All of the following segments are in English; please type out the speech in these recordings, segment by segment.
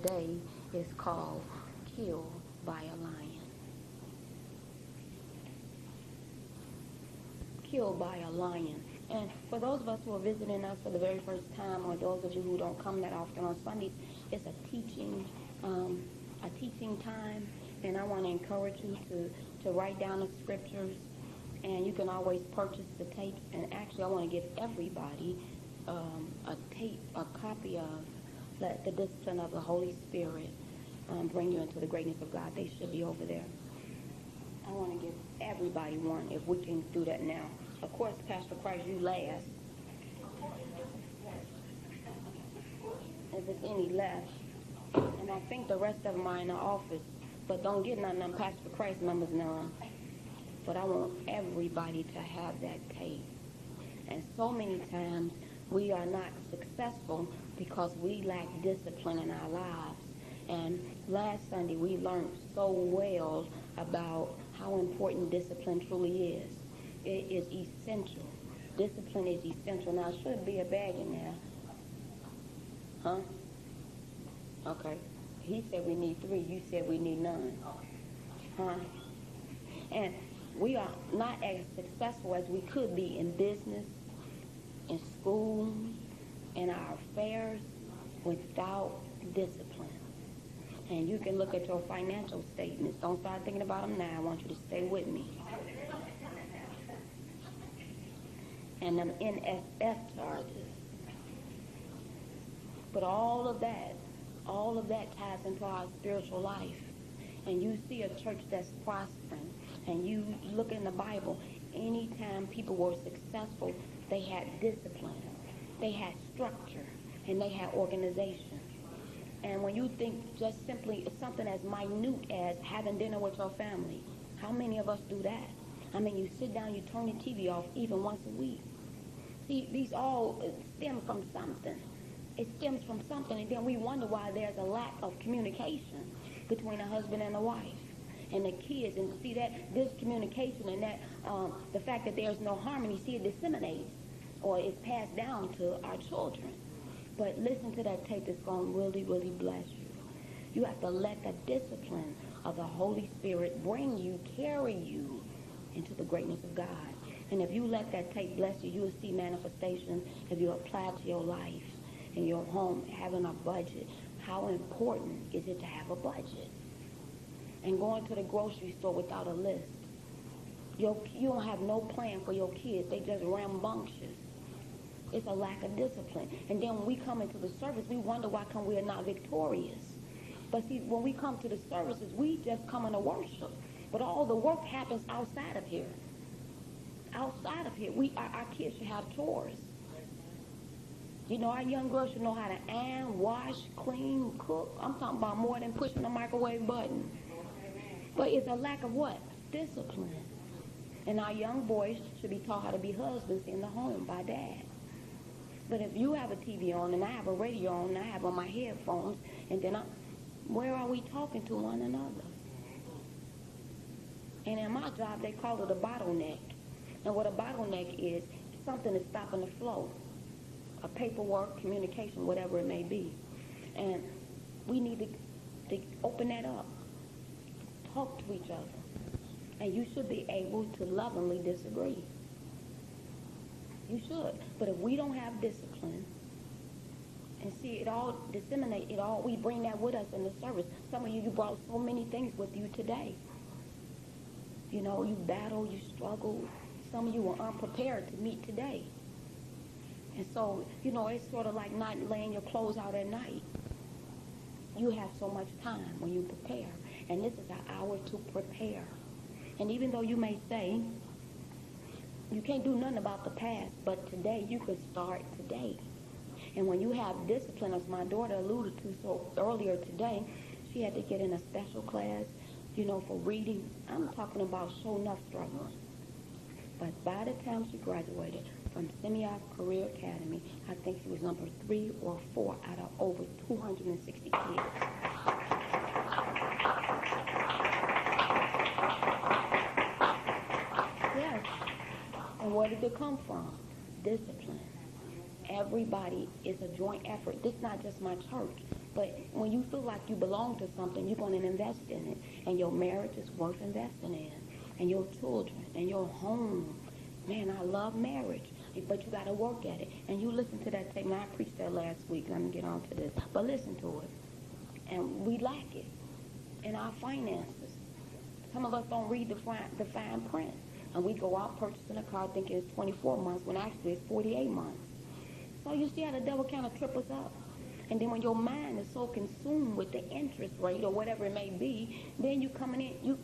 today is called Killed by a Lion. Killed by a lion. And for those of us who are visiting us for the very first time, or those of you who don't come that often on Sundays, it's a teaching time, and I want to encourage you to write down the scriptures, and you can always purchase the tapes. And actually, I want to give everybody a copy of Let the Discipline of the Holy Spirit Bring You into the Greatness of God. They should be over there. I want to give everybody one, if we can do that now. Of course, Pastor Christ, you last. If there's any left. And I think the rest of them are in the office. But don't get none of them Pastor Christ members none. But I want everybody to have that tape. And so many times we are not successful because we lack discipline in our lives. And last Sunday we learned so well about how important discipline truly is. It is essential. Discipline is essential. Now, should be a bag in there. Huh? Okay. He said we need 3. You said we need none. Huh? And we are not as successful as we could be in business, in school, in our affairs, without discipline. And you can look at your financial statements. Don't start thinking about them now. I want you to stay with me. And them NSF charges. But all of that ties into our spiritual life. And you see a church that's prospering, and you look in the Bible, anytime people were successful, they had discipline, they had structure, and they had organization. And when you think just simply something as minute as having dinner with your family, how many of us do that? I mean, you sit down, you turn the TV off even once a week. See, these all stem from something. It stems from something, and then we wonder why there's a lack of communication between a husband and a wife and the kids. And see that this communication and that the fact that there's no harmony, see, it disseminates or is passed down to our children. But listen to that tape. It's going to really, really bless you. You have to let the discipline of the Holy Spirit bring you, carry you into the greatness of God. And if you let that tape bless you, you will see manifestations if you apply it to your life, in your home, having a budget. How important is it to have a budget? And going to the grocery store without a list. You don't have no plan for your kids. They just rambunctious. It's a lack of discipline. And then when we come into the service, we wonder why come we are not victorious. But see, when we come to the services, we just come in to worship. But all the work happens outside of here. Outside of here, our kids should have chores. You know, our young girls should know how to iron, wash, clean, cook. I'm talking about more than pushing the microwave button. But it's a lack of what? Discipline. And our young boys should be taught how to be husbands in the home by dad. But if you have a TV on and I have a radio on and I have on my headphones, and then where are we talking to one another? And in my job, they call it a bottleneck. And what a bottleneck is, something is stopping the flow. A paperwork, communication, whatever it may be. And we need to open that up. Talk to each other. And you should be able to lovingly disagree. You should. But if we don't have discipline, and see it all disseminate, we bring that with us in the service. Some of you brought so many things with you today. You know, you battle, you struggle. Some of you were unprepared to meet today. And so, you know, it's sort of like not laying your clothes out at night. You have so much time when you prepare. And this is an hour to prepare. And even though you may say, you can't do nothing about the past, but today, you could start today. And when you have discipline, as my daughter alluded to so earlier today, she had to get in a special class, you know, for reading. I'm talking about sure enough struggling. But by the time she graduated from Semioff Career Academy, I think she was number 3 or 4 out of over 260 kids. Yes. And where did it come from? Discipline. Everybody is a joint effort. This is not just my church. But when you feel like you belong to something, you're going to invest in it. And your marriage is worth investing in. And your children and your home. Man, I love marriage. But you got to work at it. And you listen to that tape. Now, I preached that last week. Let me get on to this. But listen to it. And we lack it in our finances. Some of us don't read the fine print. And we go out purchasing a car thinking it's 24 months when actually it's 48 months. So you see how the devil kind of trip us up? And then when your mind is so consumed with the interest rate or whatever it may be, then you coming in,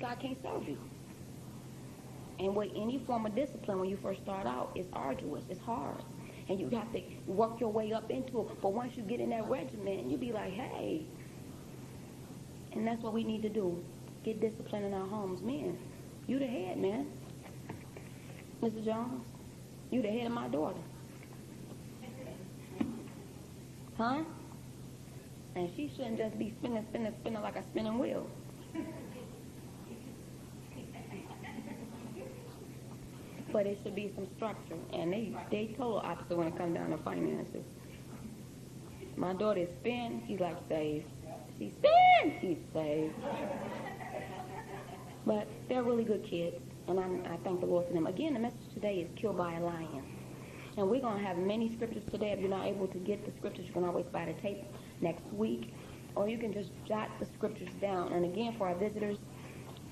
God can't serve you. And with any form of discipline, when you first start out, it's arduous, it's hard. And you have to work your way up into it. But once you get in that regimen, you be like, hey. And that's what we need to do. Get discipline in our homes. Man, you the head, man. Mr. Jones, you the head of my daughter. Huh? And she shouldn't just be spinning like a spinning wheel. But it should be some structure. And they total opposite when it comes down to finances. My daughter spin, he's like save. She spin, he's save. But they're really good kids. And I thank the Lord for them. Again, the message today is killed by a lion. And we're going to have many scriptures today. If you're not able to get the scriptures, you can always buy the tape next week. Or you can just jot the scriptures down. And again, for our visitors,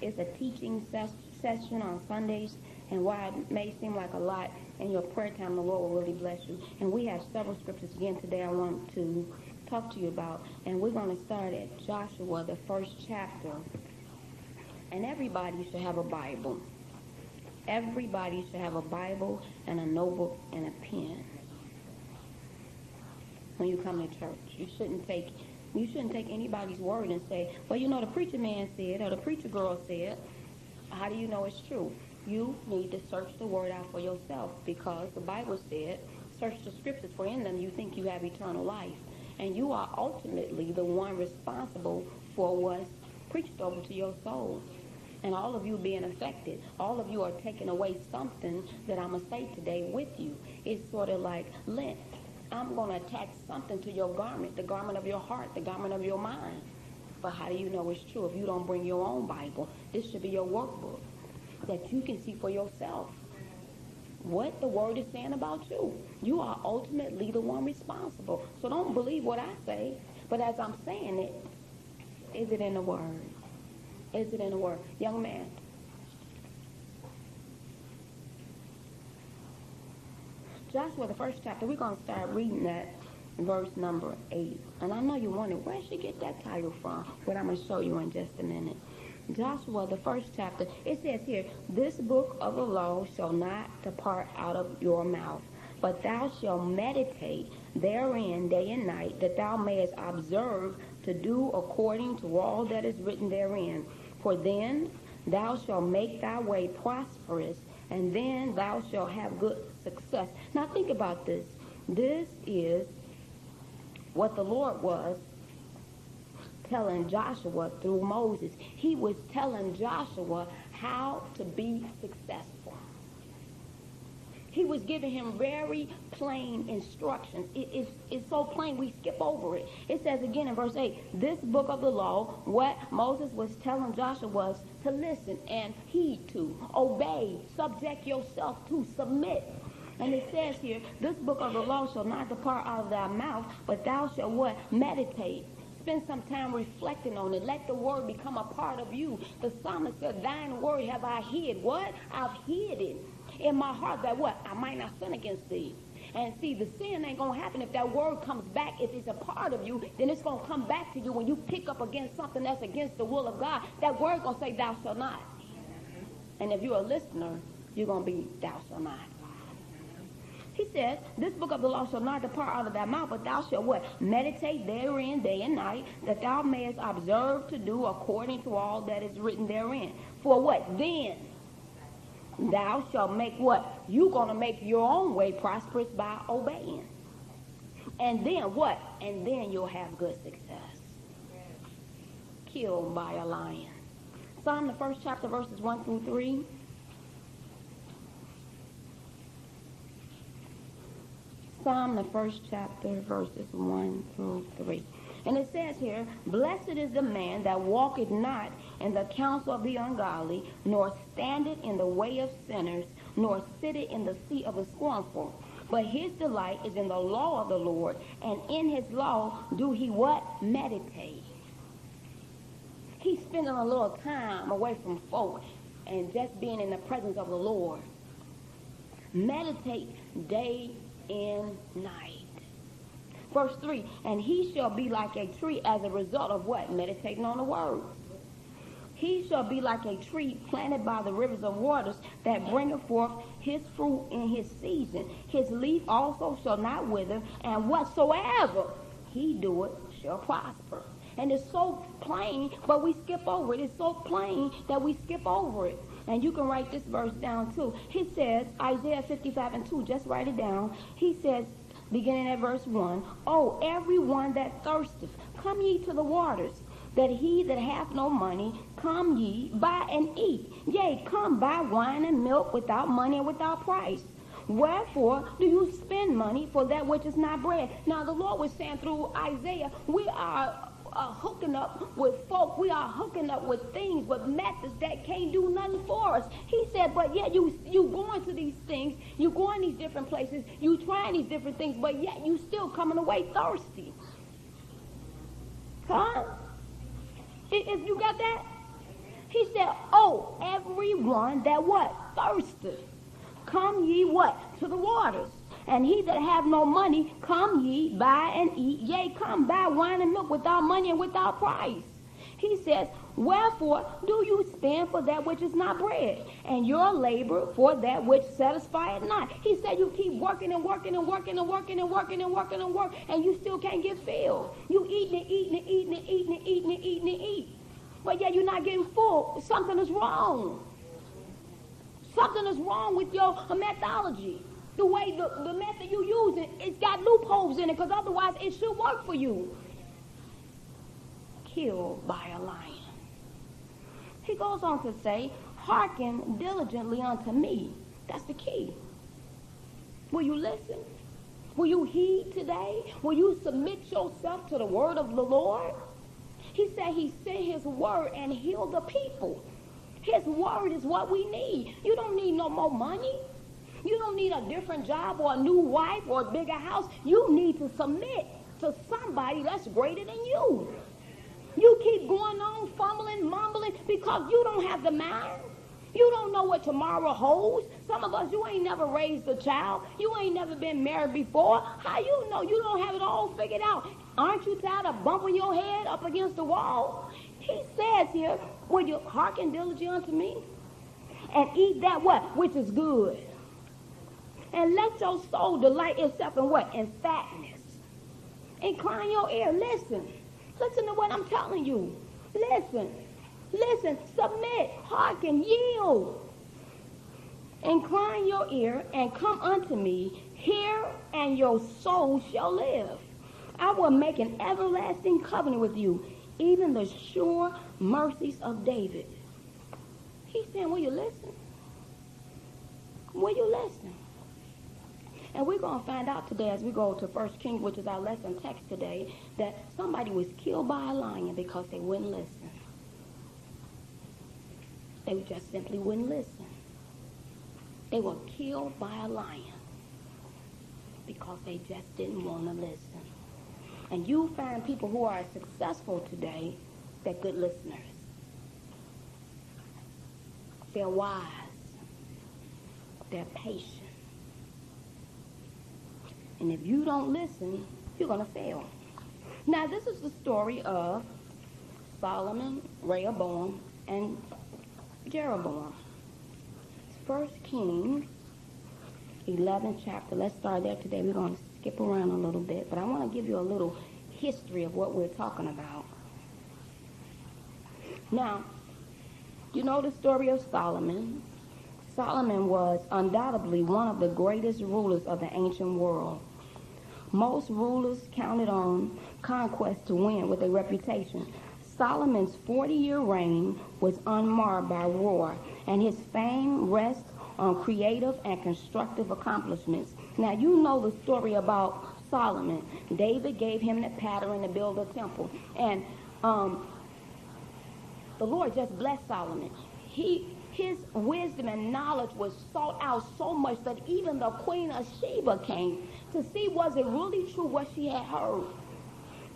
it's a teaching session on Sundays. And while it may seem like a lot, in your prayer time, the Lord will really bless you. And we have several scriptures again today I want to talk to you about. And we're going to start at Joshua, the 1st chapter. And everybody should have a Bible. Everybody should have a Bible and a notebook and a pen when you come to church. You shouldn't take anybody's word and say, well, you know, the preacher man said or the preacher girl said. How do you know it's true? You need to search the word out for yourself, because the Bible said, search the scriptures, for in them you think you have eternal life. And you are ultimately the one responsible for what's preached over to your soul. And all of you being affected, all of you are taking away something that I'm going to say today with you. It's sort of like lint. I'm going to attach something to your garment, the garment of your heart, the garment of your mind. But how do you know it's true if you don't bring your own Bible? This should be your workbook that you can see for yourself what the word is saying about you. You are ultimately the one responsible. So don't believe what I say, but as I'm saying it, is it in the word? Is it in the word? Young man. Joshua, the 1st chapter, we're going to start reading that verse number 8. And I know you wondering, where should she get that title from? But I'm going to show you in just a minute. Joshua, the 1st chapter, it says here, this book of the law shall not depart out of your mouth, but thou shalt meditate therein day and night, that thou mayest observe to do according to all that is written therein. For then thou shalt make thy way prosperous, and then thou shalt have good success. Now think about this. This is what the Lord was telling Joshua through Moses. He was telling Joshua how to be successful. He was giving him very plain instructions. It's so plain we skip over it. It says again in verse 8, this book of the law, what Moses was telling Joshua was to listen and heed to, obey, subject yourself to, submit. And it says here, this book of the law shall not depart out of thy mouth, but thou shalt what? Meditate. Spend some time reflecting on it. Let the word become a part of you. The psalmist said, thine word have I hid. What? I've hid it in my heart that what? I might not sin against thee. And see, the sin ain't going to happen if that word comes back. If it's a part of you, then it's going to come back to you when you pick up against something that's against the will of God. That word going to say, thou shalt not. And if you're a listener, you're going to be, thou shalt not. He says, this book of the law shall not depart out of thy mouth, but thou shalt what? Meditate therein day and night, that thou mayest observe to do according to all that is written therein. For what? Then thou shalt make what? You're going to make your own way prosperous by obeying. And then what? And then you'll have good success. Killed by a lion. Psalm, the 1st chapter, verses 1 through 3. Psalm, the 1st chapter, verses 1 through 3. And it says here, blessed is the man that walketh not in the counsel of the ungodly, nor standeth in the way of sinners, nor sitteth in the seat of the scornful. But his delight is in the law of the Lord, and in his law do he what? Meditate. He's spending a little time away from folk and just being in the presence of the Lord. Meditate day and night. Verse 3, and he shall be like a tree as a result of what? Meditating on the word. He shall be like a tree planted by the rivers of waters that bringeth forth his fruit in his season. His leaf also shall not wither, and whatsoever he doeth shall prosper. And it's so plain, but we skip over it. It's so plain that we skip over it. And you can write this verse down too. He says, Isaiah 55:2, just write it down. He says, beginning at verse 1, oh, everyone that thirsteth, come ye to the waters, that he that hath no money, come ye, buy and eat. Yea, come buy wine and milk without money and without price. Wherefore do you spend money for that which is not bread? Now the Lord was saying through Isaiah, we are hooking up with folk. We are hooking up with things, with methods that can't do nothing for us. He said, but yet you going to these things, you going these different places, you trying these different things, but yet you still coming away thirsty. Huh? If you got that? He said, oh, everyone that what? Thirsteth. Come ye what? To the waters. And he that have no money, come ye, buy and eat. Yea, come, buy wine and milk without money and without price. He says, wherefore do you spend for that which is not bread, and your labor for that which satisfieth not? He said you keep working and working and working and working and working and working and working, and you still can't get filled. You eating and eating and eating and eating and eating and eating and eating. But yet you're not getting full. Something is wrong. Something is wrong with your methodology. The way the method you using, it's got loopholes in it, because otherwise it should work for you. Killed by a lion. He goes on to say, hearken diligently unto me. That's the key. Will you listen? Will you heed today? Will you submit yourself to the word of the Lord? He said he sent his word and healed the people. His word is what we need. You don't need no more money. You don't need a different job or a new wife or a bigger house. You need to submit to somebody that's greater than you. You keep going on fumbling, mumbling, because you don't have the mind. You don't know what tomorrow holds. Some of us, you ain't never raised a child. You ain't never been married before. How you know? You don't have it all figured out. Aren't you tired of bumping your head up against the wall? He says here, will you hearken diligently unto me? And eat that what? Which is good. And let your soul delight itself in what? In fatness. Incline your ear. Listen. Listen to what I'm telling you. Listen. Listen. Submit. Hearken. Yield. Incline your ear and come unto me. Hear, and your soul shall live. I will make an everlasting covenant with you, even the sure mercies of David. He's saying, will you listen? Will you listen? And we're going to find out today as we go to 1 Kings, which is our lesson text today, that somebody was killed by a lion because they wouldn't listen. They just simply wouldn't listen. They were killed by a lion because they just didn't want to listen. And you find people who are successful today, they're good listeners. They're wise. They're patient. And if you don't listen, you're going to fail. Now, this is the story of Solomon, Rehoboam, and Jeroboam. It's 1 Kings 11th chapter. Let's start there today. We're going to skip around a little bit, but I want to give you a little history of what we're talking about. Now, you know the story of Solomon. Solomon was undoubtedly one of the greatest rulers of the ancient world. Most rulers counted on conquest to win with a reputation. Solomon's 40-year reign was unmarred by war, and his fame rests on creative and constructive accomplishments. Now, you know the story about Solomon. David gave him the pattern to build a temple. And the Lord just blessed Solomon. His wisdom and knowledge was sought out so much that even the Queen of Sheba came to see was it really true what she had heard.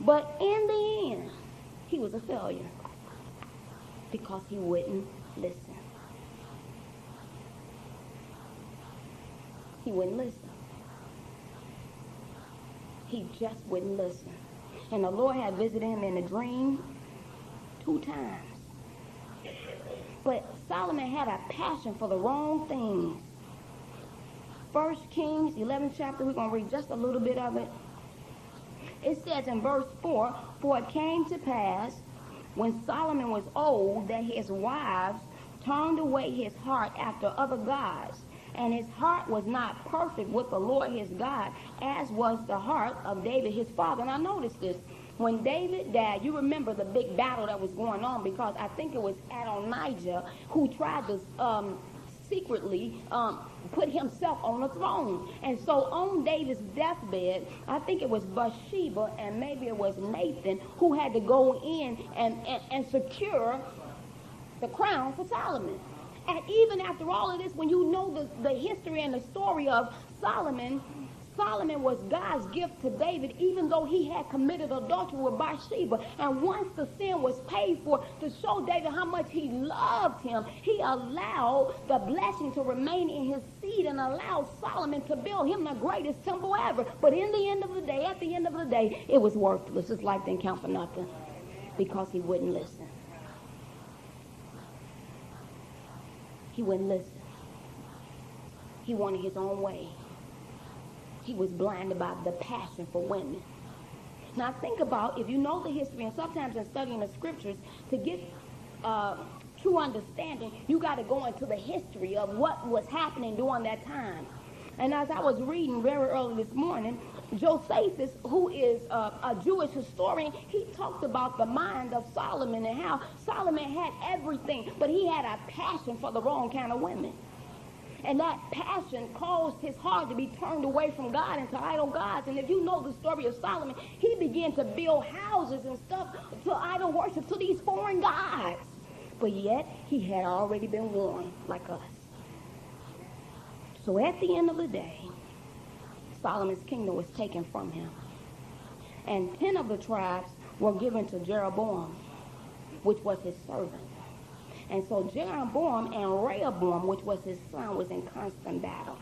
But in the end, he was a failure because he wouldn't listen. He wouldn't listen. He just wouldn't listen. And the Lord had visited him in a dream 2 times. But Solomon had a passion for the wrong things. 1 Kings 11th chapter, we're going to read just a little bit of it. It says in verse 4, "For it came to pass, when Solomon was old, that his wives turned away his heart after other gods, and his heart was not perfect with the Lord his God, as was the heart of David his father." And I noticed this. When David died, you remember the big battle that was going on, because I think it was Adonijah who tried to secretly put himself on the throne. And so on David's deathbed, I think it was Bathsheba and maybe it was Nathan who had to go in and secure the crown for Solomon. And even after all of this, when you know the history and the story of Solomon, Solomon was God's gift to David, even though he had committed adultery with Bathsheba. And once the sin was paid for, to show David how much he loved him, he allowed the blessing to remain in his seed and allowed Solomon to build him the greatest temple ever. But in the end of the day, at the end of the day, it was worthless. His life didn't count for nothing because he wouldn't listen. He wouldn't listen. He wanted his own way. He was blinded by the passion for women. Now think about, if you know the history, and sometimes in studying the scriptures, to get true understanding, you got to go into the history of what was happening during that time. And as I was reading very early this morning, Josephus, who is a Jewish historian, he talked about the mind of Solomon and how Solomon had everything, but he had a passion for the wrong kind of women. And that passion caused his heart to be turned away from God into idol gods. And if you know the story of Solomon, he began to build houses and stuff to idol worship, to these foreign gods. But yet, he had already been warned, like us. So at the end of the day, Solomon's kingdom was taken from him. And 10 of the tribes were given to Jeroboam, which was his servant. And so Jeroboam and Rehoboam, which was his son, was in constant battle.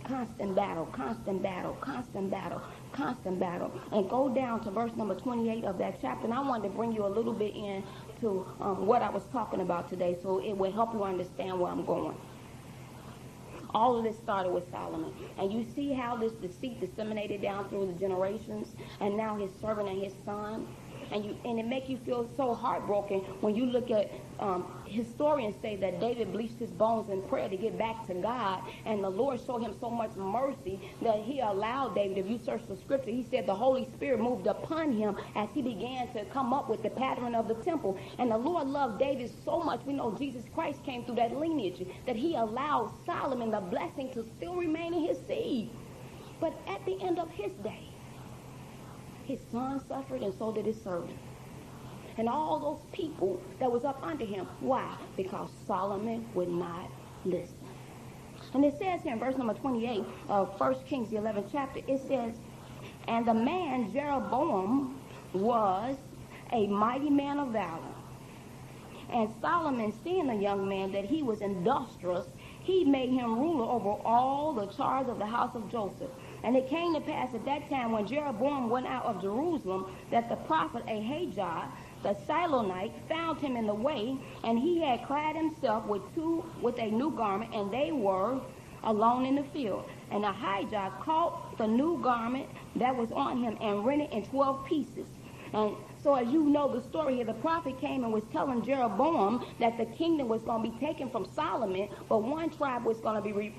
Constant battle, constant battle, constant battle, constant battle. And go down to verse number 28 of that chapter. And I wanted to bring you a little bit into what I was talking about today, so it will help you understand where I'm going. All of this started with Solomon. And you see how this deceit disseminated down through the generations, and now his servant and his son. And it makes you feel so heartbroken when you look at historians say that David bleached his bones in prayer to get back to God, and the Lord showed him so much mercy that he allowed David, if you search the scripture, he said the Holy Spirit moved upon him as he began to come up with the pattern of the temple. And the Lord loved David so much, we know Jesus Christ came through that lineage, that he allowed Solomon the blessing to still remain in his seed. But at the end of his day, his son suffered, and so did his servant. And all those people that was up under him. Why? Because Solomon would not listen. And it says here in verse number 28 of 1 Kings, the 11th chapter, it says, "And the man Jeroboam was a mighty man of valor. And Solomon, seeing the young man that he was industrious, he made him ruler over all the charge of the house of Joseph. And it came to pass at that time when Jeroboam went out of Jerusalem that the prophet Ahijah, the Shilonite, found him in the way, and he had clad himself with a new garment, and they were alone in the field. And Ahijah caught the new garment that was on him and rent it in 12 pieces. And so as you know the story here, the prophet came and was telling Jeroboam that the kingdom was going to be taken from Solomon, but one tribe was going to be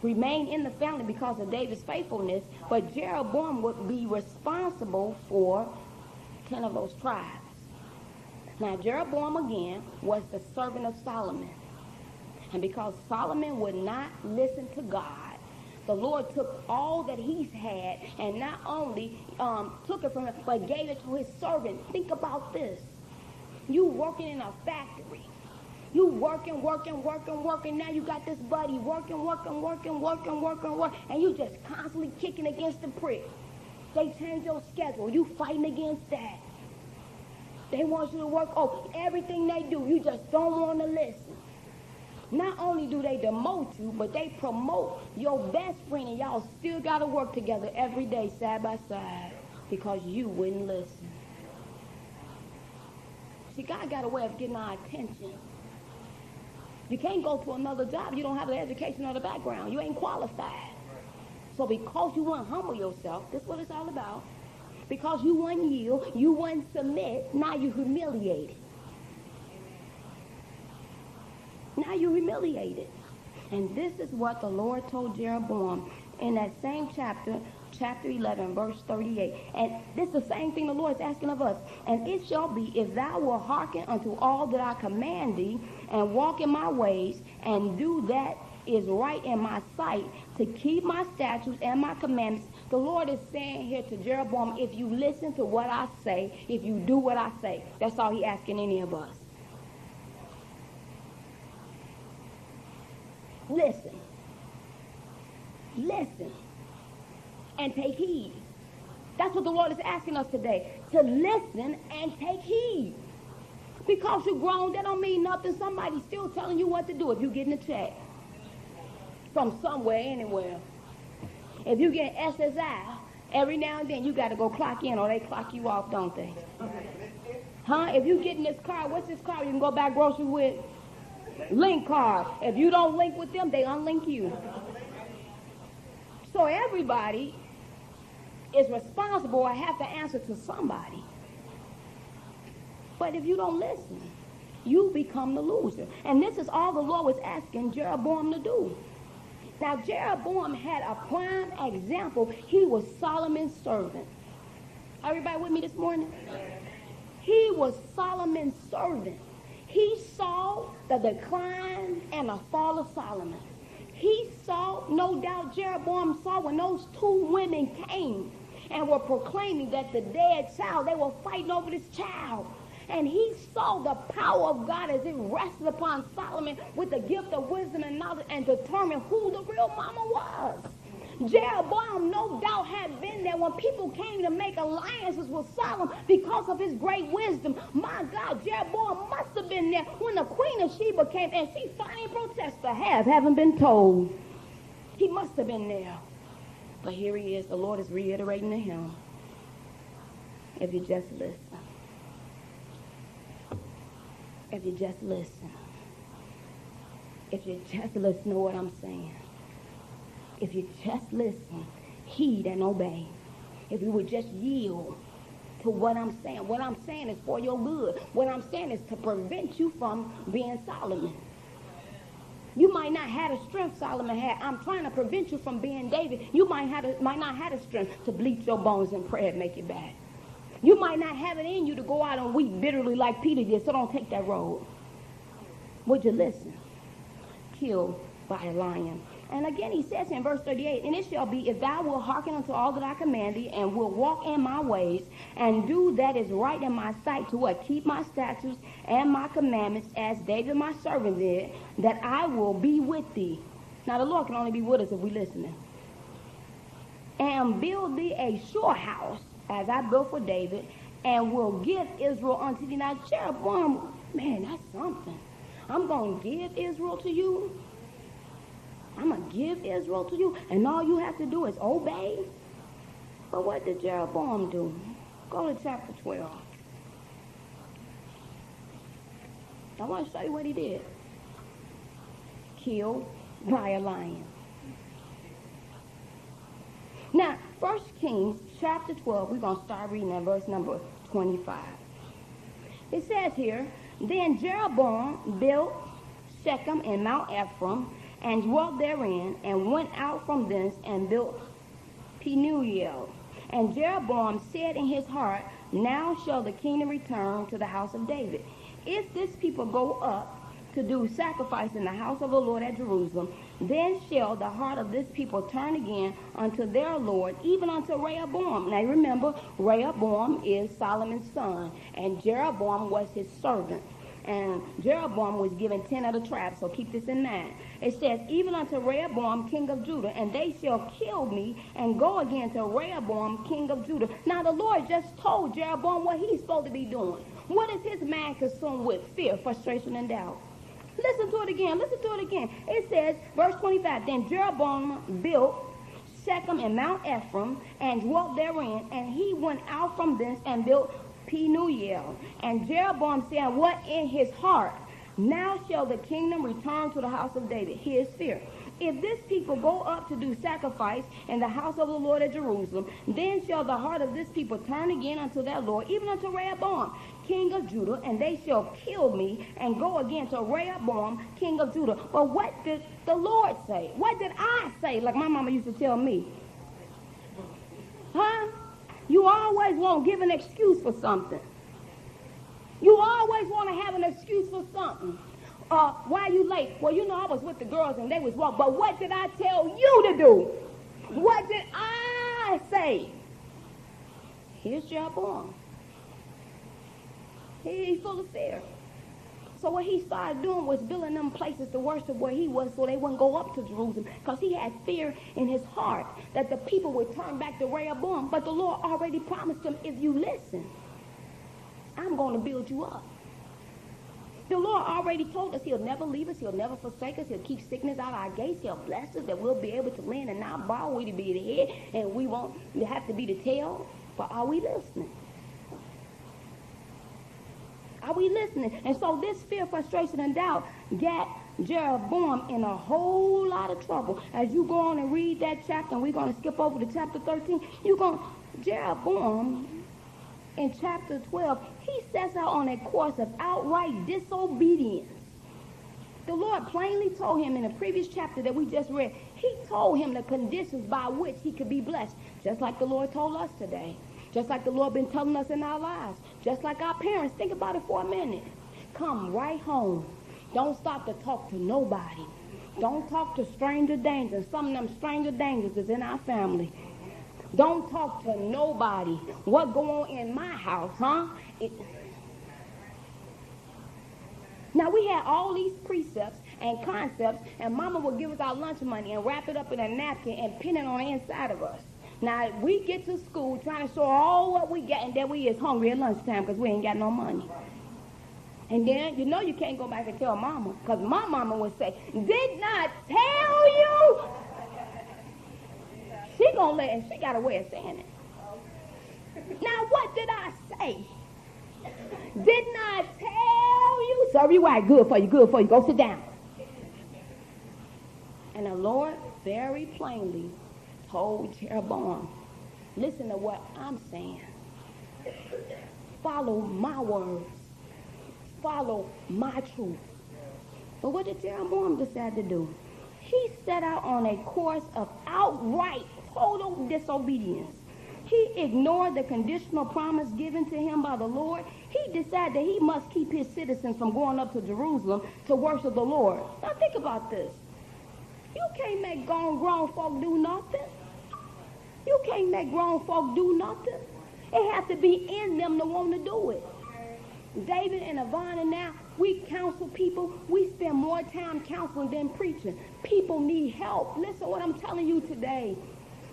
remain in the family because of David's faithfulness, but Jeroboam would be responsible for 10 of those tribes. Now Jeroboam again was the servant of Solomon, and because Solomon would not listen to God, the Lord took all that he's had and not only took it from him, but gave it to his servant. Think about this. You working in a factory. You working. Now you got this buddy working, and you just constantly kicking against the prick. They change your schedule. You fighting against that. They want you to work. Oh, everything they do, you just don't want to listen. Not only do they demote you, but they promote your best friend, and y'all still got to work together every day, side by side, because you wouldn't listen. See, God got a way of getting our attention. You can't go to another job. You don't have the education or the background. You ain't qualified. So because you wouldn't humble yourself, this is what it's all about. Because you wouldn't yield, you wouldn't submit, now you're humiliated. Now you're humiliated. And this is what the Lord told Jeroboam in that same chapter 11, verse 38. And this is the same thing the Lord is asking of us. And it shall be, if thou wilt hearken unto all that I command thee, and walk in my ways, and do that is right in my sight, to keep my statutes and my commandments. The Lord is saying here to Jeroboam, if you listen to what I say, if you do what I say, that's all he's asking any of us. Listen. Listen. And take heed. That's what the Lord is asking us today. To listen and take heed. Because you're grown, that don't mean nothing. Somebody's still telling you what to do if you're getting a check. From somewhere, anywhere. If you get SSI, every now and then you got to go clock in or they clock you off, don't they? Huh? If you get in this car, what's this car you can go buy groceries with? Link card. If you don't link with them, they unlink you. So everybody is responsible or have to answer to somebody. But if you don't listen, you become the loser. And this is all the Lord was asking Jeroboam to do. Now, Jeroboam had a prime example. He was Solomon's servant. Everybody with me this morning? He was Solomon's servant. He saw the decline and the fall of Solomon. He saw, no doubt Jeroboam saw when those two women came and were proclaiming that the dead child, they were fighting over this child. And he saw the power of God as it rested upon Solomon with the gift of wisdom and knowledge, and determined who the real mama was. Jeroboam no doubt had been there when people came to make alliances with Solomon because of his great wisdom. My God, Jeroboam must have been there when the Queen of Sheba came and she finally protested, haven't been told. He must have been there. But here he is. The Lord is reiterating to him. If you just listen. If you just listen. If you just listen to what I'm saying. If you just listen, heed and obey. If you would just yield to what I'm saying is for your good. What I'm saying is to prevent you from being Solomon. You might not have the strength Solomon had. I'm trying to prevent you from being David. You might not have the strength to bleach your bones in prayer and make it bad. You might not have it in you to go out and weep bitterly like Peter did, so don't take that road. Would you listen? Killed by a lion. And again he says in verse 38, and it shall be, if thou wilt hearken unto all that I command thee, and wilt walk in my ways, and do that is right in my sight, to what? Keep my statutes and my commandments, as David my servant did, that I will be with thee. Now the Lord can only be with us if we listening. And build thee a sure house, as I built for David, and will give Israel unto thee. Now Jeroboam, man, that's something. I'm going to give Israel to you. I'm going to give Israel to you, and all you have to do is obey. But what did Jeroboam do? Go to chapter 12. I want to show you what he did. Killed by a lion. Now, 1 Kings chapter 12, we're going to start reading at verse number 25. It says here, then Jeroboam built Shechem and Mount Ephraim, and dwelt therein, and went out from thence, and built Penuel. And Jeroboam said in his heart, now shall the kingdom return to the house of David. If this people go up to do sacrifice in the house of the Lord at Jerusalem, Then shall the heart of this people turn again unto their Lord, even unto Rehoboam. Now remember, Rehoboam is Solomon's son, and Jeroboam was his servant. And Jeroboam was given 10 of the tribes, so keep this in mind. It says, even unto Rehoboam, king of Judah, and they shall kill me and go again to Rehoboam, king of Judah. Now the Lord just told Jeroboam what he's supposed to be doing. What is his mind consumed with? Fear, frustration, and doubt. Listen to it again. Listen to it again. It says, verse 25, then Jeroboam built Shechem and Mount Ephraim and dwelt therein, and he went out from thence and built Penuel. And Jeroboam said, what in his heart? Now shall the kingdom return to the house of David. Here's fear. If this people go up to do sacrifice in the house of the Lord at Jerusalem, then shall the heart of this people turn again unto their Lord, even unto Rehoboam, king of Judah, and they shall kill me and go again to Rehoboam, king of Judah. But what did the Lord say? What did I say? Like my mama used to tell me. Huh? You always want to give an excuse for something. You always want to have an excuse for something. Why are you late? Well, you know, I was with the girls and they was walking. But what did I tell you to do? What did I say? Here's Jeroboam. He's full of fear. So what he started doing was building them places to worship where he was so they wouldn't go up to Jerusalem, because he had fear in his heart that the people would turn back to Rehoboam. But the Lord already promised him, if you listen, I'm going to build you up. The Lord already told us he'll never leave us. He'll never forsake us. He'll keep sickness out of our gates. He'll bless us that we'll be able to lend and not borrow. We'll be the head and we won't have to be the tail. But are we listening? Are we listening? And so this fear, frustration, and doubt got Jeroboam in a whole lot of trouble. As you go on and read that chapter, and we're going to skip over to chapter 13, Jeroboam, in chapter 12, he sets out on a course of outright disobedience. The Lord plainly told him in the previous chapter that we just read, he told him the conditions by which he could be blessed, just like the Lord told us today. Just like the Lord been telling us in our lives. Just like our parents. Think about it for a minute. Come right home. Don't stop to talk to nobody. Don't talk to stranger dangers. Some of them stranger dangers is in our family. Don't talk to nobody. What go on in my house, huh? Now we had all these precepts and concepts, and Mama would give us our lunch money and wrap it up in a napkin and pin it on the inside of us. Now, we get to school trying to show all what we got, and then we is hungry at lunchtime because we ain't got no money. And then, you know you can't go back and tell Mama, because my mama would say, did not tell you? She gonna let, and she got a way of saying it. Now, what did I say? Did not tell you? Serve you right, good for you, good for you. Go sit down. And the Lord very plainly told Jeroboam, listen to what I'm saying. Follow my words. Follow my truth. But what did Jeroboam decide to do? He set out on a course of outright, total disobedience. He ignored the conditional promise given to him by the Lord. He decided that he must keep his citizens from going up to Jerusalem to worship the Lord. Now think about this. You can't make grown folk do nothing. You can't make grown folk do nothing. It has to be in them to want to do it. David and Yvonne and now, we counsel people. We spend more time counseling than preaching. People need help. Listen what I'm telling you today.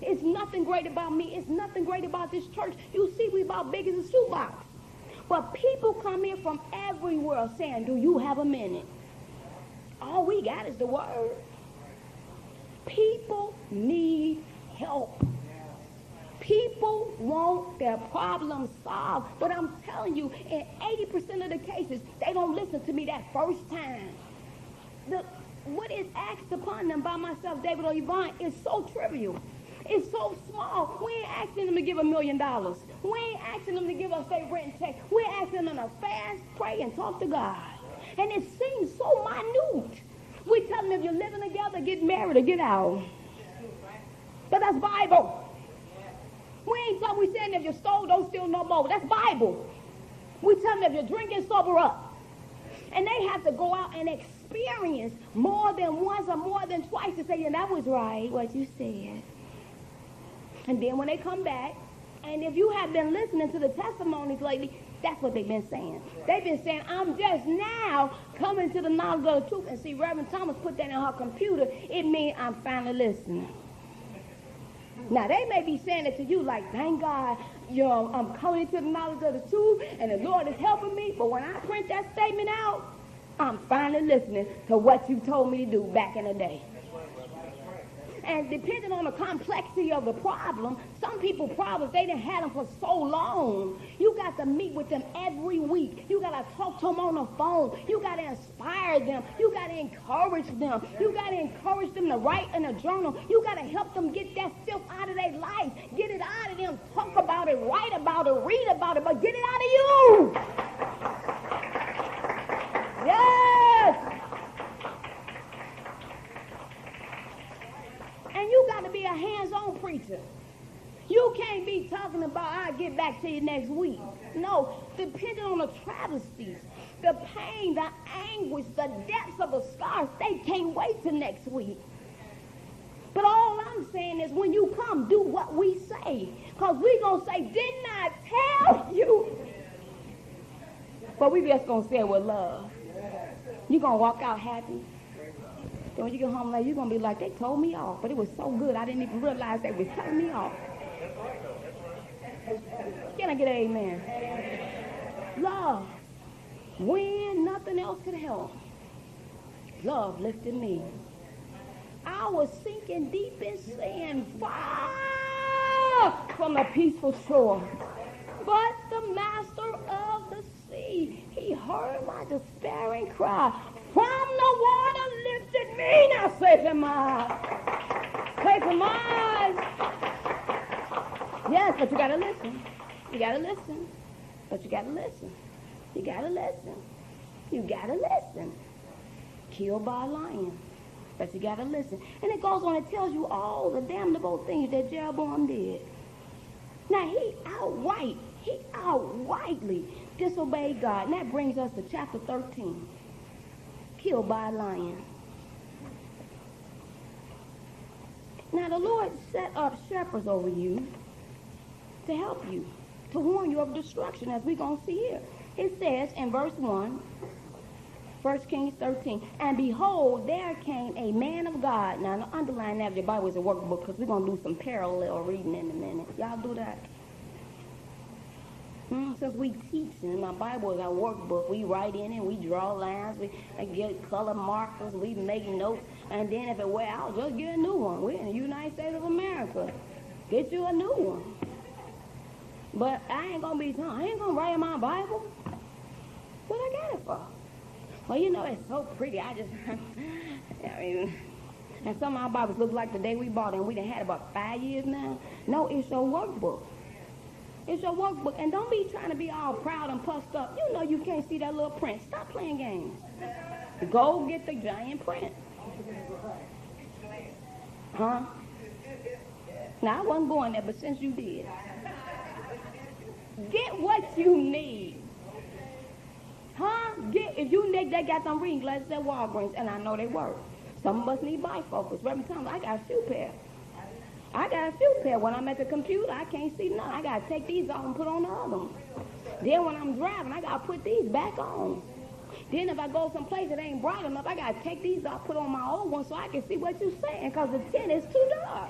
It's nothing great about me. It's nothing great about this church. You see, we about big as a shoebox. But people come in from everywhere saying, do you have a minute? All we got is the word. People need help. People want their problems solved. But I'm telling you, in 80% of the cases, they don't listen to me that first time. What is asked upon them by myself, David or Yvonne, is so trivial. It's so small. We ain't asking them to give $1 million. We ain't asking them to give us their rent check. We're asking them to fast, pray, and talk to God. And it seems so minute. We tell them if you're living together, get married or get out. But that's Bible. We ain't telling we saying if you stole, don't steal no more. That's Bible. We tell them if you're drinking, sober up. And they have to go out and experience more than once or more than twice to say, yeah, that was right, what you said. And then when they come back, and if you have been listening to the testimonies lately, that's what they've been saying. They've been saying, I'm just now coming to the knowledge of the truth. And see, Reverend Thomas put that in her computer. It means I'm finally listening. Now, they may be saying it to you like, thank God, I'm coming into the knowledge of the truth, and the Lord is helping me. But when I print that statement out, I'm finally listening to what you told me to do back in the day. And depending on the complexity of the problem, some people problems, they done had them for so long. You got to meet with them every week. You got to talk to them on the phone. You got to inspire them. You got to encourage them. You got to encourage them to write in a journal. You got to help them get that filth out of their life. Get it out of them. Talk about it, write about it, read about it, but get it out of you. Yes. And you got to be a hands-on preacher. You can't be talking about, I'll get back to you next week. No, depending on the travesties, the pain, the anguish, the depths of the scars, they can't wait till next week. But all I'm saying is when you come, do what we say. Because we're going to say, didn't I tell you? But we just going to say it with love. You're going to walk out happy. Then when you get home later, you're going to be like, they told me off, but it was so good, I didn't even realize they was telling me off. Can I get an amen? Love. When nothing else could help, love lifted me. I was sinking deep in sin, far from the peaceful shore. But the master of the sea, he heard my despairing cry. From the water lifted me. Now safe in my eyes. Safe in my eyes. Yes, but you got to listen. You got to listen. But you got to listen. You got to listen. You got to listen. Killed by a lion. But you got to listen. And it goes on, it tells you all the damnable things that Jeroboam did. Now, he outrightly disobeyed God. And that brings us to chapter 13. Killed by a lion. Now, the Lord set up shepherds over you to help you, to warn you of destruction, as we're going to see here. It says in verse 1, 1 Kings 13, and behold, there came a man of God. Now, underline that if your Bible is a workbook, because we're going to do some parallel reading in a minute. Y'all do that? Since we teach, and my Bible is our workbook, we write in it, we draw lines, we get color markers, we make notes, and then if it wear out, just get a new one. We're in the United States of America. Get you a new one. But I ain't going to write in my Bible. What I got it for? Well, you know, it's so pretty. I mean, and some of our Bibles look like the day we bought it, and we done had it about 5 years now. No, it's your workbook. It's your workbook. And don't be trying to be all proud and puffed up. You know you can't see that little print. Stop playing games. Go get the giant print. Huh? Now, I wasn't going there, but since you did. Get what you need. Huh? If you need, they got some reading glasses at Walgreens, and I know they work. Some of us need bifocals. Reverend Thomas, I got a few pair. When I'm at the computer, I can't see none. I got to take these off and put on the other ones. Then when I'm driving, I got to put these back on. Then if I go someplace that ain't bright enough, I got to take these off, put on my old ones so I can see what you're saying, because the tint is too dark.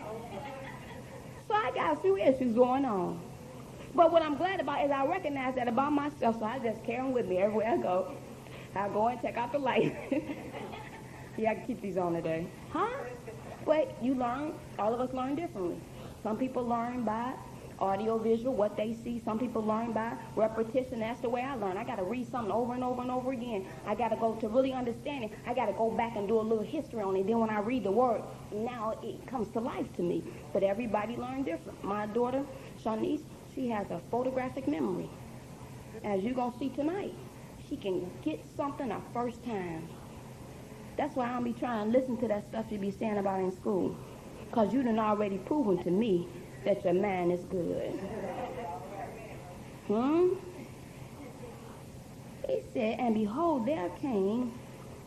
So I got a few issues going on. But what I'm glad about is I recognize that about myself, so I just carry them with me everywhere I go. I go and check out the light. Yeah, I can keep these on today. Huh? But you learn, all of us learn differently. Some people learn by audio, visual, what they see. Some people learn by repetition. That's the way I learn. I got to read something over and over and over again. I got to go to really understand it. I got to go back and do a little history on it. Then when I read the word, now it comes to life to me. But everybody learns different. My daughter, Shanice, she has a photographic memory. As you're going to see tonight, she can get something the first time. That's why I'll be trying to listen to that stuff you be saying about in school. Because you done already proven to me that your mind is good. He said, and behold, there came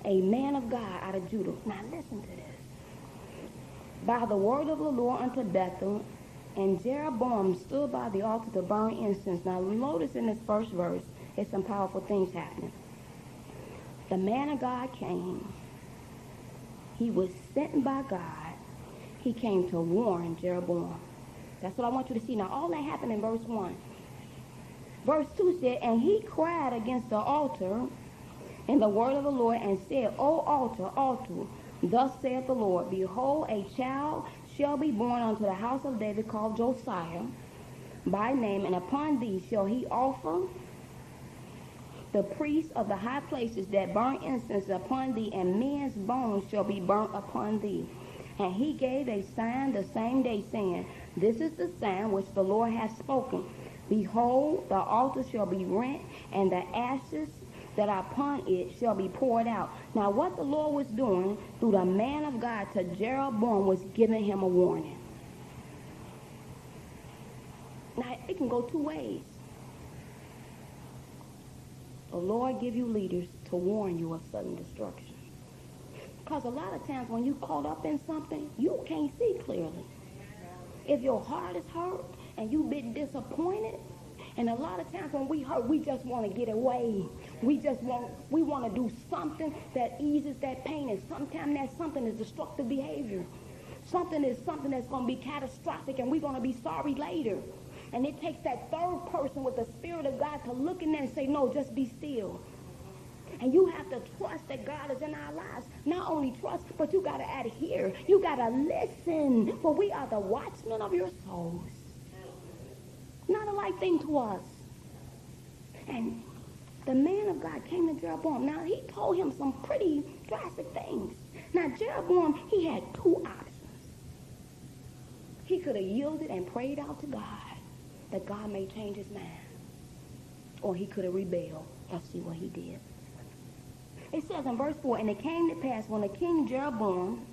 a man of God out of Judah. Now listen to this. By the word of the Lord unto Bethel, and Jeroboam stood by the altar to burn incense. Now notice in this first verse, there's some powerful things happening. The man of God came. He was sent by God. He came to warn Jeroboam. That's what I want you to see. Now all that happened in verse 1. Verse 2 said, and he cried against the altar in the word of the Lord and said, O altar, altar, thus saith the Lord, behold, a child shall be born unto the house of David called Josiah by name, and upon thee shall he offer the priests of the high places that burn incense upon thee, and men's bones shall be burnt upon thee. And he gave a sign the same day, saying, this is the sign which the Lord hath spoken. Behold, the altar shall be rent, and the ashes that are upon it shall be poured out. Now what the Lord was doing through the man of God to Jeroboam was giving him a warning. Now it can go two ways. The Lord give you leaders to warn you of sudden destruction. Because a lot of times when you caught up in something, you can't see clearly. If your heart is hurt and you've been disappointed, and a lot of times when we hurt, we just want to get away. We want to do something that eases that pain, and sometimes that something is destructive behavior. Something that's going to be catastrophic, and we're going to be sorry later. And it takes that third person with the Spirit of God to look in there and say, no, just be still. And you have to trust that God is in our lives. Not only trust, but you got to adhere. You got to listen. For we are the watchmen of your souls. Not a light thing to us. And the man of God came to Jeroboam. Now, he told him some pretty drastic things. Now, Jeroboam, he had two options. He could have yielded and prayed out to God that God may change his mind. Or he could have rebelled. Let's see what he did. It says in verse 4, and it came to pass when the king Jeroboam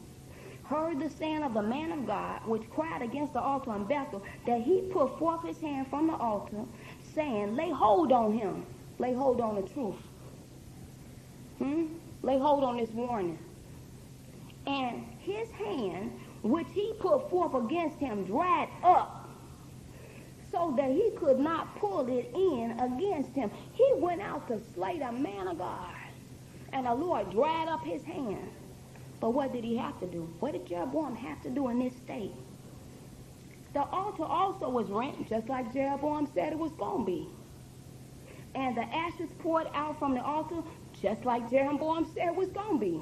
heard the saying of the man of God, which cried against the altar in Bethel, that he put forth his hand from the altar, saying, lay hold on him. Lay hold on the truth. Lay hold on this warning. And his hand, which he put forth against him, dried up, so that he could not pull it in against him. He went out to slay the man of God, and the Lord dried up his hand. But what did he have to do? What did Jeroboam have to do in this state? The altar also was rent, just like Jeroboam said it was going to be. And the ashes poured out from the altar, just like Jeroboam said it was going to be,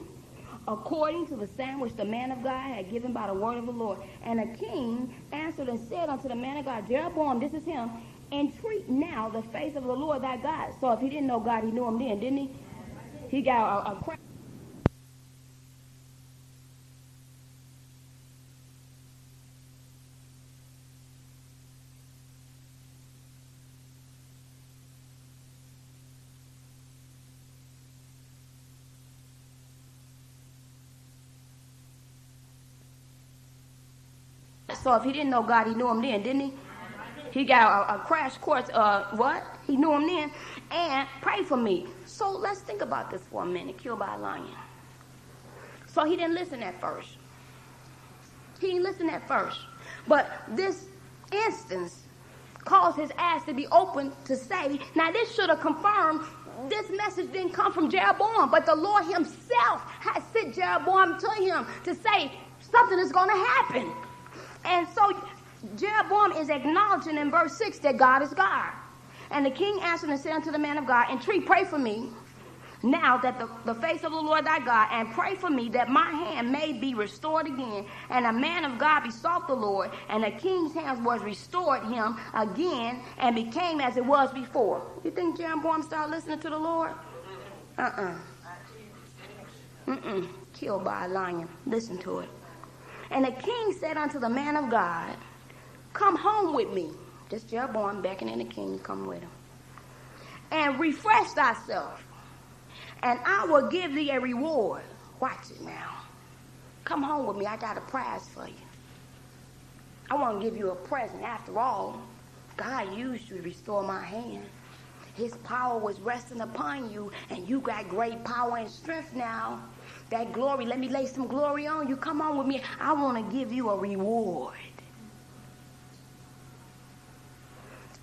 according to the sign which the man of God had given by the word of the Lord. And the king answered and said unto the man of God, Jeroboam, this is him, entreat now the face of the Lord thy God. So if he didn't know God, he knew him then, didn't he? He got a crown. So if he didn't know God, he knew him then, didn't he? He got a crash course, what? He knew him then. And pray for me. So let's think about this for a minute, killed by a lion. So he didn't listen at first. He didn't listen at first. But this instance caused his eyes to be open to say, now this should have confirmed this message didn't come from Jeroboam, but the Lord himself had sent Jeroboam to him to say something is going to happen. And so Jeroboam is acknowledging in verse 6 that God is God. And the king answered and said unto the man of God, entreat, pray for me now that the face of the Lord thy God, and pray for me that my hand may be restored again. And the man of God besought the Lord, and the king's hands was restored him again, and became as it was before. You think Jeroboam started listening to the Lord? Killed by a lion. Listen to it. And the king said unto the man of God, come home with me. This Jeroboam beckoning the king to come with him. And refresh thyself, and I will give thee a reward. Watch it now. Come home with me. I got a prize for you. I want to give you a present. After all, God used you to restore my hand. His power was resting upon you, and you got great power and strength now. That glory, let me lay some glory on you. Come on with me. I want to give you a reward.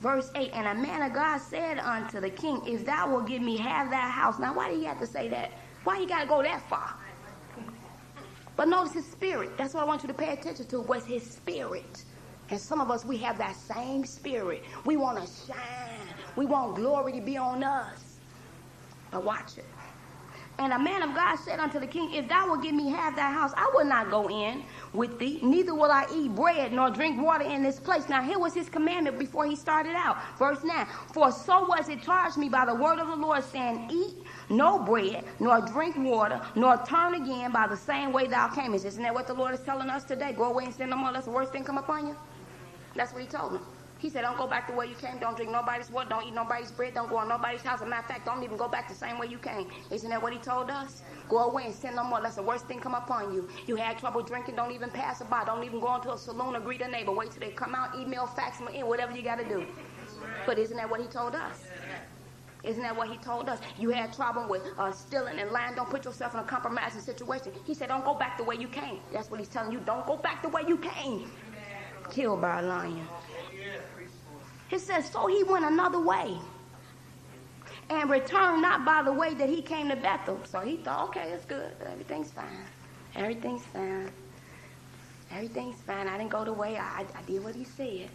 Verse 8, and a man of God said unto the king, if thou wilt give me half thy house. Now, why do you have to say that? Why you got to go that far? But notice his spirit. That's what I want you to pay attention to, was his spirit. And some of us, we have that same spirit. We want to shine. We want glory to be on us. But watch it. And a man of God said unto the king, if thou wilt give me half thy house, I will not go in with thee, neither will I eat bread nor drink water in this place. Now here was his commandment before he started out. Verse 9, for so was it charged me by the word of the Lord, saying, eat no bread, nor drink water, nor turn again by the same way thou camest. Isn't that what the Lord is telling us today? Go away and sin no more, lest the worst thing come upon you. That's what he told him. He said, don't go back the way you came. Don't drink nobody's water. Don't eat nobody's bread. Don't go on nobody's house. As a matter of fact, don't even go back the same way you came. Isn't that what he told us? Go away and sin no more, lest the worst thing come upon you. You had trouble drinking. Don't even pass it by. Don't even go into a saloon or greet a neighbor. Wait till they come out, email, fax them in, whatever you got to do. But isn't that what he told us? Isn't that what he told us? You had trouble with stealing and lying. Don't put yourself in a compromising situation. He said, don't go back the way you came. That's what he's telling you. Don't go back the way you came. Killed by a lion. It says, so he went another way and returned not by the way that he came to Bethel. So he thought, okay, it's good. Everything's fine. Everything's fine. Everything's fine. I didn't go the way. I did what he said.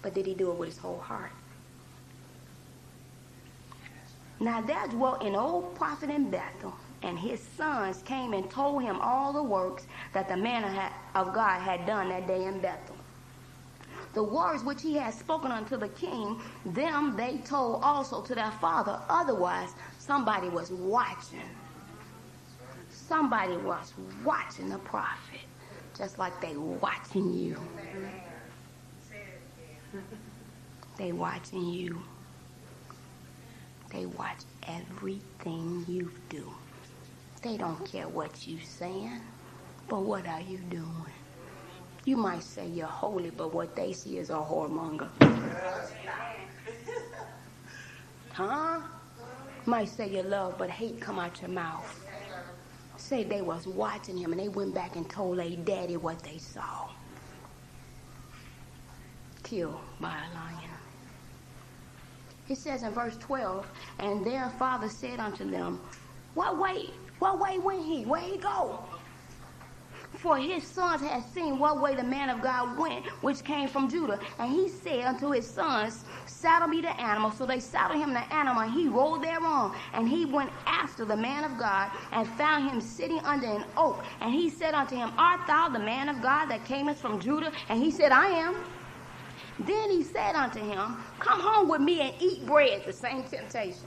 But did he do it with his whole heart? Now there dwelt an old prophet in Bethel, and his sons came and told him all the works that the man of God had done that day in Bethel. The words which he had spoken unto the king, them they told also to their father. Otherwise, somebody was watching. Somebody was watching the prophet, just like they watching you. They watching you. They watch everything you do. They don't care what you saying, but what are you doing? You might say you're holy, but what they see is a whoremonger. Huh? Might say you love, but hate come out your mouth. Say they was watching him and they went back and told their daddy what they saw. Killed by a lion. It says in verse 12, and their father said unto them, what way went he? Where he go? For his sons had seen what way the man of God went, which came from Judah. And he said unto his sons, saddle me the animal. So they saddled him the animal, and he rode thereon. And he went after the man of God, and found him sitting under an oak. And he said unto him, art thou the man of God that camest from Judah? And he said, I am. Then he said unto him, come home with me and eat bread. The same temptation.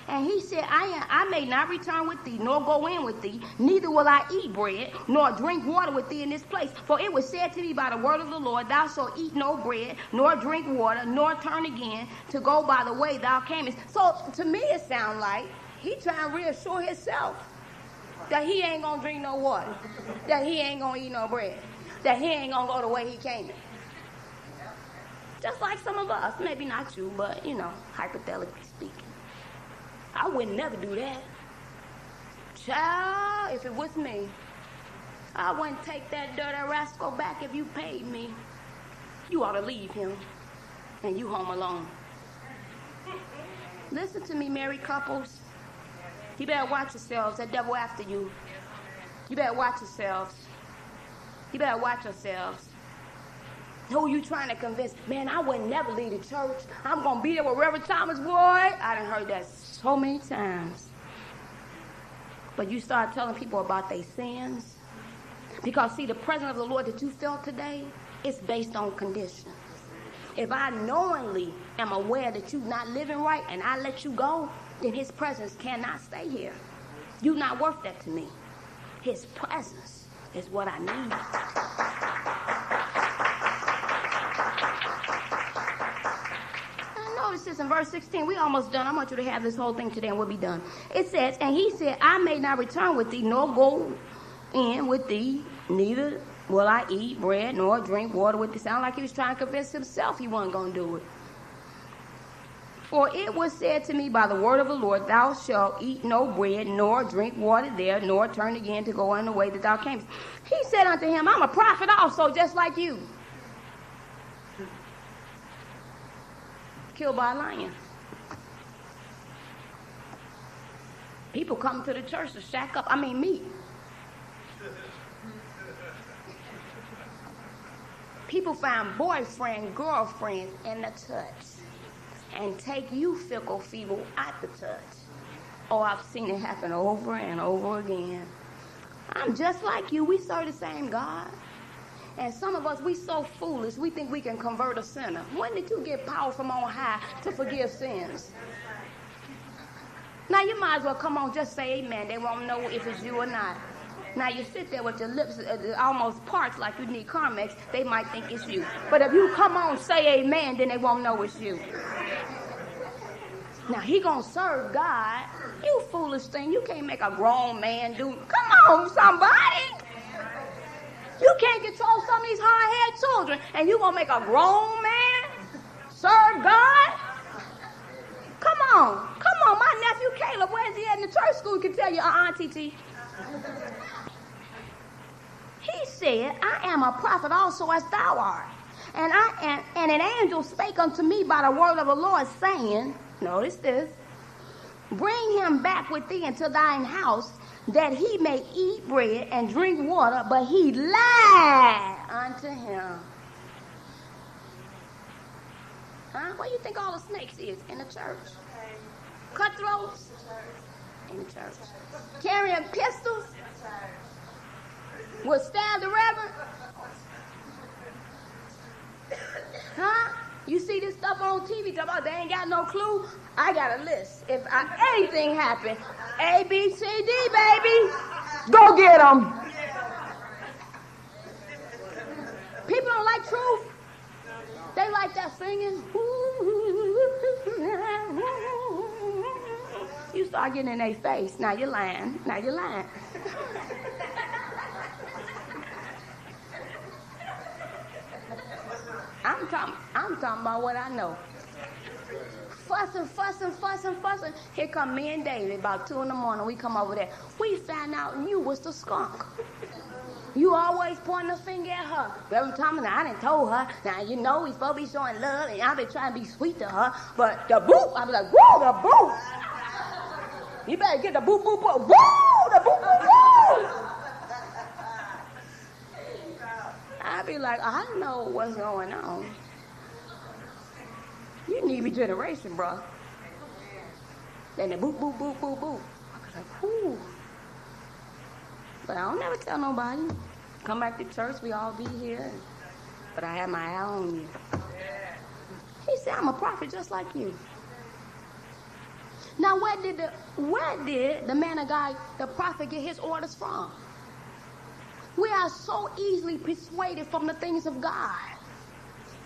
And he said, I may not return with thee, nor go in with thee, neither will I eat bread, nor drink water with thee in this place. For it was said to me by the word of the Lord, thou shalt eat no bread, nor drink water, nor turn again to go by the way thou camest. So to me it sounds like he trying to reassure himself that he ain't going to drink no water, that he ain't going to eat no bread, that he ain't going to go the way he came. Just like some of us, maybe not you, but, hypothetically speaking. I would never do that. Child, if it was me, I wouldn't take that dirty rascal back if you paid me. You ought to leave him, and you home alone. Listen to me, married couples. You better watch yourselves. That devil after you. You better watch yourselves. You better watch yourselves. Who you trying to convince? Man, I would never leave the church. I'm going to be there with Reverend Thomas, boy. I done heard that so many times. But you start telling people about their sins. Because, see, the presence of the Lord that you felt today is based on condition. If I knowingly am aware that you're not living right and I let you go, then his presence cannot stay here. You're not worth that to me. His presence is what I need. Notice this in verse 16. We almost done. I want you to have this whole thing today and we'll be done. It says, and he said, I may not return with thee, nor go in with thee, neither will I eat bread nor drink water with it. Sound like he was trying to convince himself he wasn't going to do it. For it was said to me by the word of the Lord, thou shalt eat no bread, nor drink water there, nor turn again to go on the way that thou camest. He said unto him, I'm a prophet also, just like you. Killed by a lion. People come to the church to shack up. Me. People find boyfriend, girlfriend in the touch. And take you, fickle, feeble, at the touch. Oh, I've seen it happen over and over again. I'm just like you. We serve the same God. And some of us, we so foolish, we think we can convert a sinner. When did you get power from on high to forgive sins? Now, you might as well come on, just say amen. They won't know if it's you or not. Now, you sit there with your lips almost parched like you need Carmex. They might think it's you. But if you come on, say amen, then they won't know it's you. Now, he gonna serve God. You foolish thing. You can't make a grown man do. Come on, somebody. You can't control some of these hard-headed children, and you gonna make a grown man serve God? Come on. My nephew Caleb, where's he at in the church school? Can tell you, T.T. He said, I am a prophet also as thou art. And an angel spake unto me by the word of the Lord, saying, notice this, bring him back with thee into thine house, that he may eat bread and drink water, but he lied unto him. Huh? Where do you think all the snakes is? In the church. Cutthroats? In the church. Carrying pistols? Will stab the reverend? Huh? You see this stuff on TV, talking about they ain't got no clue? I got a list. If anything happen, A, B, C, D, baby, go get them. People don't like truth. They like that singing. You start getting in their face. Now you're lying. I'm talking about what I know. Fussing. Here come me and David about 2 a.m. We come over there. We found out you was the skunk. You always pointing a finger at her. Every time I done told her, now you know we supposed to be showing love, and I've been trying to be sweet to her, but the boop, I be like, whoa, the boop. You better get the boop, boop, boop. Whoa, the boop, boop, boop. I be like, I know what's going on. You need regeneration, bro. Then the boop, boop, boop, boop, boop. I was like, whoo. But I don't never tell nobody. Come back to church, we all be here. But I have my eye on you. He said, I'm a prophet just like you. Now, where did the man of God, the prophet, get his orders from? We are so easily persuaded from the things of God.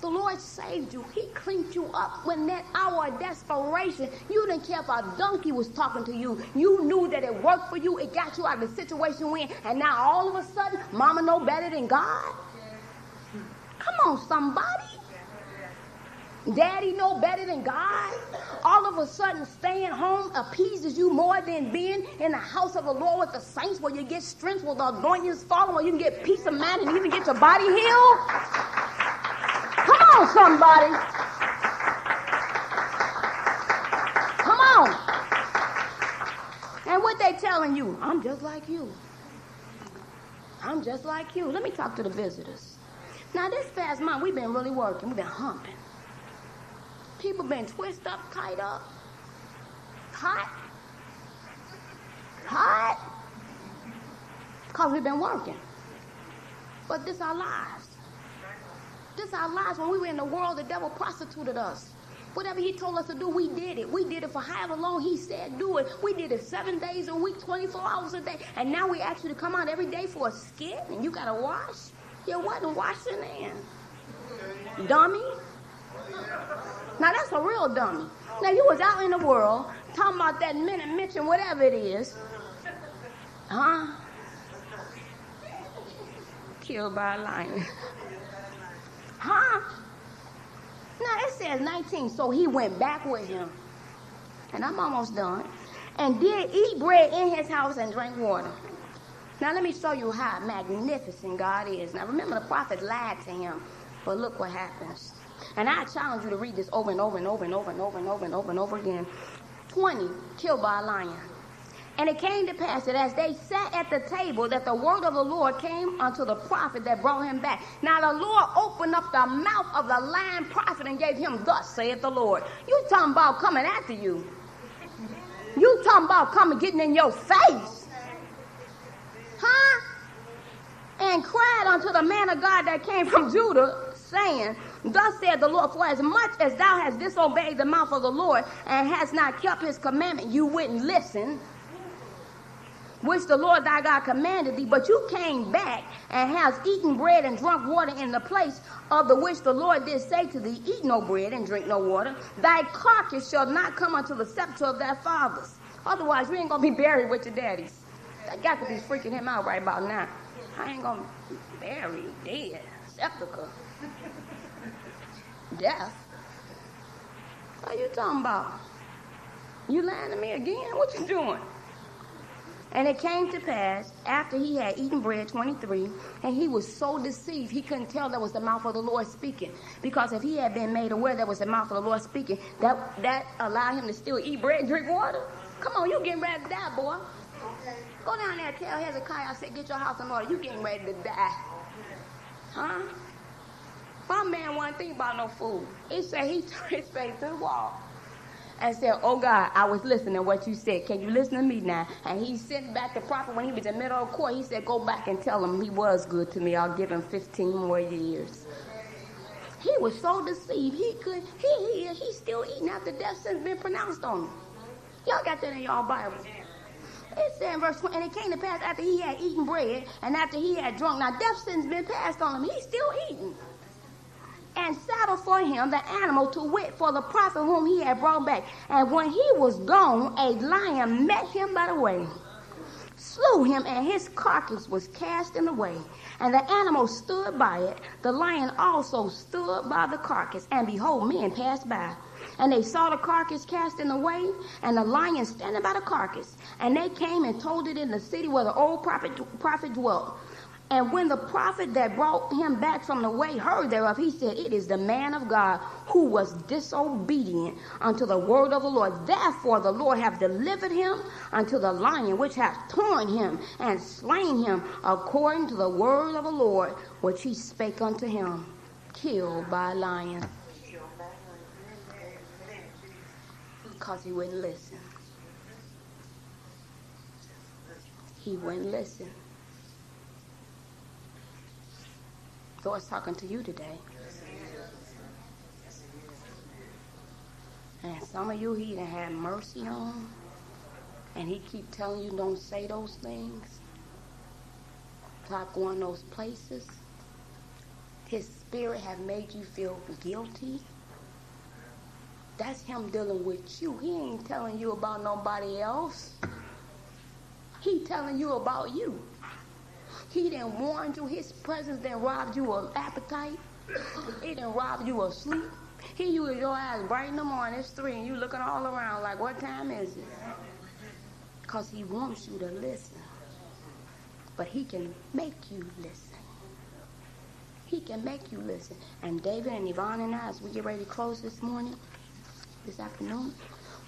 The Lord saved you. He cleaned you up when that hour of desperation, you didn't care if a donkey was talking to you. You knew that it worked for you. It got you out of the situation we're in. And now all of a sudden, mama know better than God? Come on, somebody. Daddy know better than God? All of a sudden, staying home appeases you more than being in the house of the Lord with the saints, where you get strength, where the anointings falling, where you can get peace of mind and even get your body healed? Come on, somebody. Come on. And what they telling you? I'm just like you. I'm just like you. Let me talk to the visitors. Now, this past month, we've been really working. We've been humping. People been twisted up, tied up, hot, because we've been working. But this our lives. This our lives. When we were in the world, the devil prostituted us. Whatever he told us to do, we did it. We did it for however long he said do it. We did it 7 days a week, 24 hours a day. And now we ask you to come out every day for a skit, and you got to wash. You wasn't washing in. Dummy. Now, that's a real dummy. Now, you was out in the world talking about that minute mention, whatever it is. Huh? Killed by a lion. Huh? Now it says 19. So he went back with him. And I'm almost done. And did eat bread in his house and drink water. Now let me show you how magnificent God is. Now remember, the prophet lied to him. But look what happens. And I challenge you to read this over and over and over and over and over and over and over and over again. 20, killed by a lion. And it came to pass that as they sat at the table, that the word of the Lord came unto the prophet that brought him back. Now the Lord opened up the mouth of the lying prophet and gave him, thus saith the Lord. You talking about coming after you. You talking about coming getting in your face. Huh? And cried unto the man of God that came from Judah, saying, thus saith the Lord, for as much as thou hast disobeyed the mouth of the Lord, and hast not kept his commandment, you wouldn't listen, which the Lord thy God commanded thee, but you came back and hast eaten bread and drunk water in the place of the which the Lord did say to thee, eat no bread and drink no water. Thy carcass shall not come unto the sepulchre of thy fathers. Otherwise, you ain't going to be buried with your daddies. That got to be freaking him out right about now. I ain't going to be buried, dead, sepulchre, death. What are you talking about? You lying to me again? What you doing? And it came to pass, after he had eaten bread, 23, and he was so deceived, he couldn't tell that was the mouth of the Lord speaking. Because if he had been made aware that was the mouth of the Lord speaking, that allowed him to still eat bread and drink water. Come on, you getting ready to die, boy. Go down there and tell Hezekiah, I said, get your house in order. You getting ready to die. Huh? My man wasn't thinking about no food. He said he turned his face to the wall and said, oh God, I was listening to what you said. Can you listen to me now? And he sent back the prophet when he was in the middle of court. He said, go back and tell him he was good to me. I'll give him 15 more years. He was so deceived. He's still eating after death sentence been pronounced on him. Y'all got that in y'all Bible. It said in verse 20, and it came to pass after he had eaten bread and after he had drunk. Now death sentence been passed on him. He's still eating. And saddled for him the animal, to wit, for the prophet whom he had brought back. And when he was gone, a lion met him by the way, slew him, and his carcass was cast in the way. And the animal stood by it. The lion also stood by the carcass. And behold, men passed by. And they saw the carcass cast in the way, and the lion standing by the carcass. And they came and told it in the city where the old prophet dwelt. And when the prophet that brought him back from the way heard thereof, he said, it is the man of God who was disobedient unto the word of the Lord. Therefore the Lord hath delivered him unto the lion, which hath torn him and slain him according to the word of the Lord, which he spake unto him. Killed by a lion. Because he wouldn't listen. He wouldn't listen. Lord's talking to you today. And some of you he done had mercy on, and he keep telling you don't say those things. Stop going those places. His spirit have made you feel guilty. That's him dealing with you. He ain't telling you about nobody else. He telling you about you. He done warned you. His presence done robbed you of appetite. He done robbed you of sleep. He used your eyes bright in the morning. It's 3 and you looking all around like, what time is it? Because he wants you to listen. But he can make you listen. He can make you listen. And David and Yvonne and I, as we get ready to close this afternoon,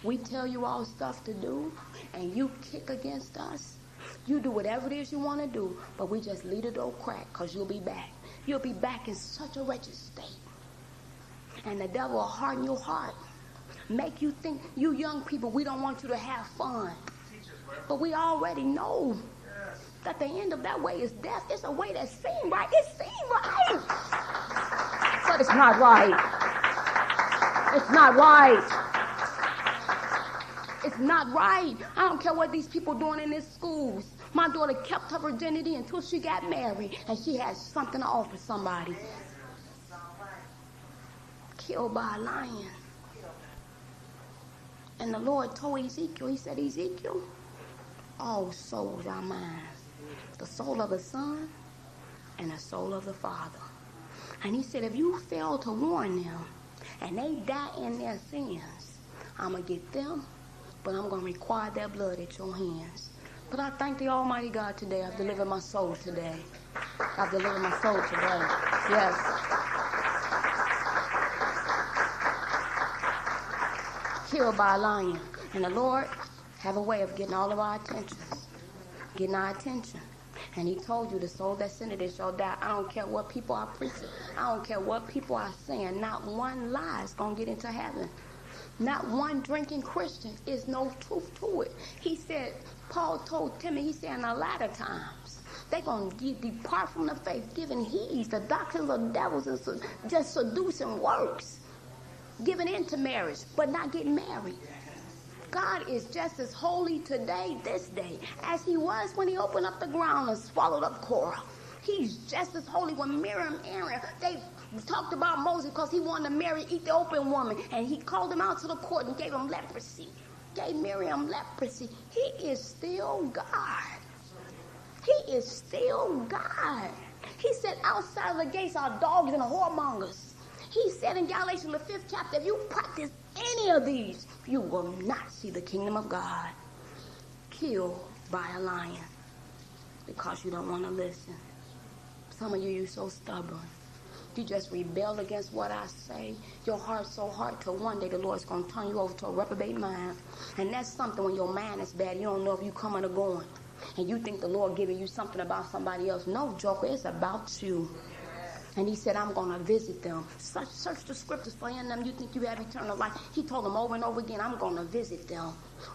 we tell you all stuff to do, and you kick against us. You do whatever it is you want to do, but we just leave the door crack, because you'll be back. You'll be back in such a wretched state. And the devil will harden your heart. Make you think, you young people, we don't want you to have fun. But we already know that the end of that way is death. It's a way that seems right. It seems right. But it's not right. It's not right. It's not right. I don't care what these people doing in these schools. My daughter kept her virginity until she got married, and she had something to offer somebody. Killed by a lion. And the Lord told Ezekiel, he said, Ezekiel, all souls are mine. The soul of the son, and the soul of the Father. And he said, if you fail to warn them and they die in their sins, I'm going to get them, but I'm going to require their blood at your hands. But I thank the Almighty God today. I've delivered my soul today. I've delivered my soul today. Yes. Killed by a lion. And the Lord have a way of getting all of our attention. Getting our attention. And he told you the soul that sinned it shall die. I don't care what people are preaching. I don't care what people are saying. Not one lie is going to get into heaven. Not one drinking Christian is no truth to it. He said, Paul told Timothy, he said in the latter times, they're going to depart from the faith, giving heed to doctrines of devils and just seducing works, giving in to marriage, but not getting married. God is just as holy today, this day, as he was when he opened up the ground and swallowed up Korah. He's just as holy. When Miriam and Aaron, they talked about Moses because he wanted to marry Ethiopian woman, and he called them out to the court and gave them leprosy. Gave Miriam leprosy. He is still God. He is still God. He said outside of the gates are dogs and whoremongers. He said in Galatians the 5th chapter, if you practice any of these, you will not see the kingdom of God. Killed by a lion because you don't want to listen. Some of you, you're so stubborn. You just rebel against what I say. Your heart's so hard till one day the Lord's going to turn you over to a reprobate mind. And that's something when your mind is bad. You don't know if you're coming or going. And you think the Lord giving you something about somebody else. No, joker, it's about you. And he said, I'm going to visit them. Search the scriptures for in them. You think you have eternal life. He told them over and over again, I'm going to visit them.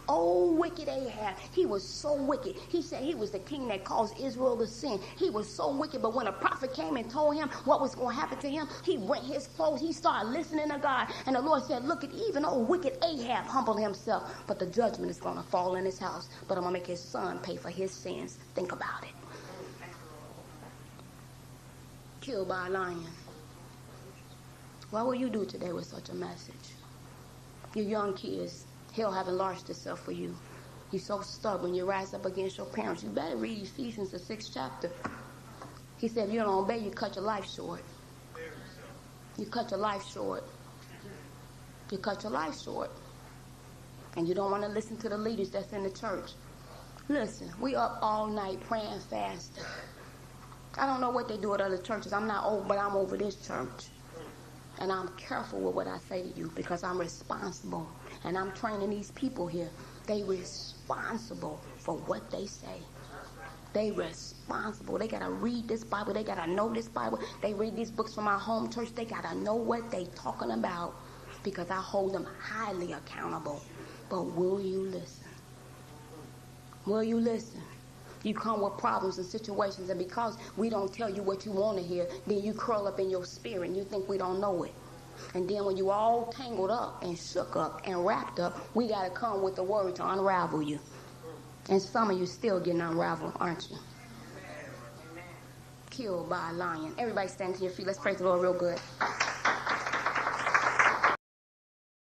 Oh, wicked Ahab. He was so wicked. He said he was the king that caused Israel to sin. He was so wicked. But when a prophet came and told him what was going to happen to him, he rent his clothes. He started listening to God. And the Lord said, look, at even old wicked Ahab humbled himself. But the judgment is going to fall in his house. But I'm going to make his son pay for his sins. Think about it. Killed by a lion. What will you do today with such a message? You young kids, hell haven't enlarged itself for you. You're so stubborn. You rise up against your parents. You better read Ephesians the 6th chapter. He said, if you don't obey, you cut your life short. You cut your life short. You cut your life short. And you don't want to listen to the leaders that's in the church. Listen, we up all night praying, fasting. I don't know what they do at other churches. I'm not old, but I'm over this church. And I'm careful with what I say to you because I'm responsible. And I'm training these people here. They responsible for what they say. They responsible. They got to read this Bible. They got to know this Bible. They read these books from our home church. They got to know what they talking about because I hold them highly accountable. But will you listen? Will you listen? You come with problems and situations, and because we don't tell you what you want to hear, then you curl up in your spirit and you think we don't know it. And then when you all tangled up and shook up and wrapped up, we got to come with the word to unravel you. And some of you still getting unraveled, aren't you? Killed by a lion. Everybody stand to your feet. Let's praise the Lord real good.